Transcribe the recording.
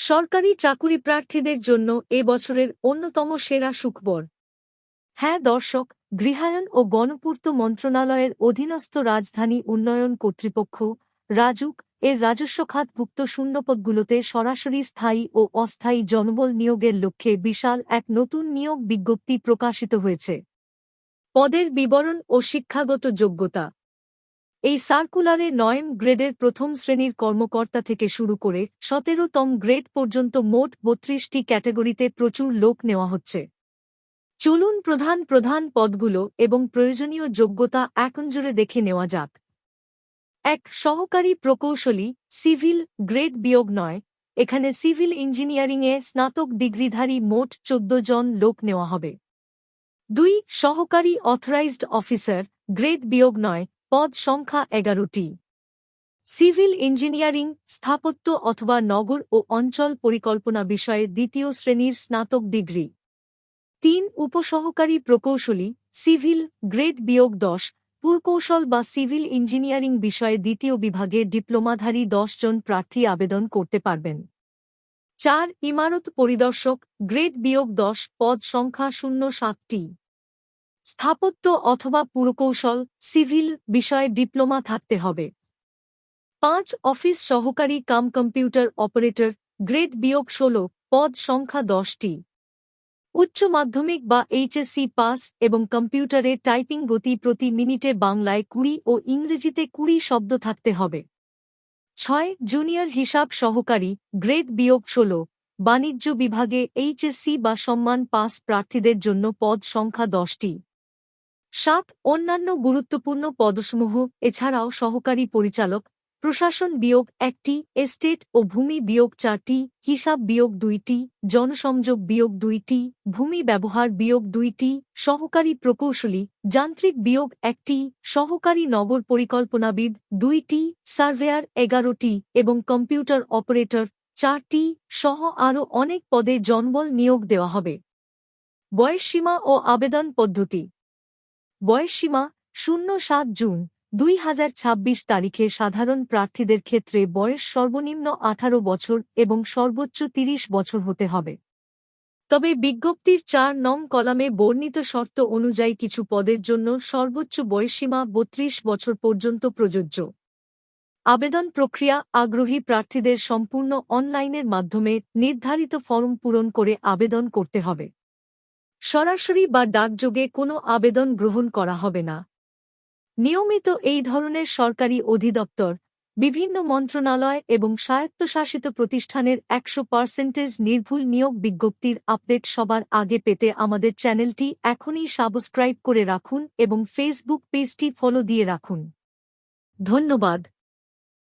সরকারি চাকুরি প্রার্থীদের জন্য এ বছরের অন্যতম সেরা সুখবর। হ্যাঁ দর্শক, গৃহায়ন ও গণপূর্ত মন্ত্রণালয়ের অধীনস্থ রাজধানী উন্নয়ন কর্তৃপক্ষ রাজুক এর রাজস্ব খাতভুক্ত শূন্যপদগুলোতে সরাসরি স্থায়ী ও অস্থায়ী জনবল নিয়োগের লক্ষ্যে বিশাল এক নতুন নিয়োগ বিজ্ঞপ্তি প্রকাশিত হয়েছে। পদের বিবরণ ও শিক্ষাগত যোগ্যতা। এই সার্কুলারে ৯ম গ্রেডের প্রথম শ্রেণীর কর্মকর্তা থেকে শুরু করে ১৭তম গ্রেড পর্যন্ত মোট ৩২টি ক্যাটাগরিতে প্রচুর লোক নেওয়া হচ্ছে। চলুন প্রধান প্রধান পদগুলো এবং প্রয়োজনীয় যোগ্যতা একনজরে দেখে নেওয়া যাক। ১. সহকারী প্রকৌশলী, সিভিল, গ্রেড -৯। এখানে সিভিল ইঞ্জিনিয়ারিংয়ে স্নাতক ডিগ্রিধারী মোট ১৪ জন লোক নেওয়া হবে। ২. সহকারী অথরাইজড অফিসার, গ্রেড -৯, পদ সংখ্যা ১১টি। সিভিল ইঞ্জিনিয়ারিং, স্থাপত্য অথবা নগর ও অঞ্চল পরিকল্পনা বিষয়ে দ্বিতীয় শ্রেণীর স্নাতক ডিগ্রি। ৩. উপসহকারী প্রকৌশলী, সিভিল, গ্রেড -১০, পুরকৌশল বা সিভিল ইঞ্জিনিয়ারিং বিষয়ে দ্বিতীয় বিভাগে ডিপ্লোমাধারী ১০ জন প্রার্থী আবেদন করতে পারবেন। ৪. ইমারত পরিদর্শক, গ্রেড -১০, পদ সংখ্যা ০৭টি। স্থাপত্য অথবা পুরকৌশল, সিভিল বিষয়ে ডিপ্লোমা থাকতে হবে। ৫. অফিস সহকারী কাম কম্পিউটার অপারেটর, গ্রেড -১৬, পদ সংখ্যা ১০টি। উচ্চ মাধ্যমিক বা এইচএসসি পাস এবং কম্পিউটারে টাইপিং গতি প্রতি মিনিটে বাংলায় ২০ ও ইংরেজিতে ২০ শব্দ থাকতে হবে। ৬. জুনিয়র হিসাব সহকারী, গ্রেড -১৬, বাণিজ্য বিভাগে এইচএসসি বা সম্মান পাস প্রার্থীদের জন্য পদ সংখ্যা ১০টি। ৭. অন্যান্য গুরুত্বপূর্ণ পদসমূহ এছাড়াও সহকারী পরিচালক, প্রশাসন -১টি, এস্টেট ও ভূমি -৪টি, হিসাব -২টি, জনসংযোগ -২টি, ভূমি ব্যবহার -২টি, সহকারী প্রকৌশলী, যান্ত্রিক -১টি, সহকারী নগর পরিকল্পনাবিদ ২টি, সার্ভেয়ার ১১টি এবং কম্পিউটার অপারেটর ৪টি সহ আরও অনেক পদে জনবল নিয়োগ দেওয়া হবে। বয়সসীমা ও আবেদন পদ্ধতি। বয়সসীমা ০৭ জুন ২০২৬ তারিখে সাধারণ প্রার্থীদের ক্ষেত্রে বয়স সর্বনিম্ন ১৮ বছর এবং সর্বোচ্চ ৩০ বছর হতে হবে। তবে বিজ্ঞপ্তির ৪ নং কলামে বর্ণিত শর্ত অনুযায়ী কিছু পদের জন্য সর্বোচ্চ বয়সসীমা ৩২ বছর পর্যন্ত প্রযোজ্য। আবেদন প্রক্রিয়া। আগ্রহী প্রার্থীদের সম্পূর্ণ অনলাইনের মাধ্যমে নির্ধারিত ফরম পূরণ করে আবেদন করতে হবে। সরাসরি বা ডাকযোগে কোনো আবেদন গ্রহণ করা হবে না। নিয়মিত এই ধরনের সরকারি অধিদপ্তর, বিভিন্ন মন্ত্রণালয় এবং স্বায়ত্তশাসিত প্রতিষ্ঠানের ১০০% নির্ভুল নিয়োগ বিজ্ঞপ্তির আপডেট সবার আগে পেতে আমাদের চ্যানেলটি এখনই সাবস্ক্রাইব করে রাখুন এবং ফেসবুক পেজটি ফলো দিয়ে রাখুন। ধন্যবাদ।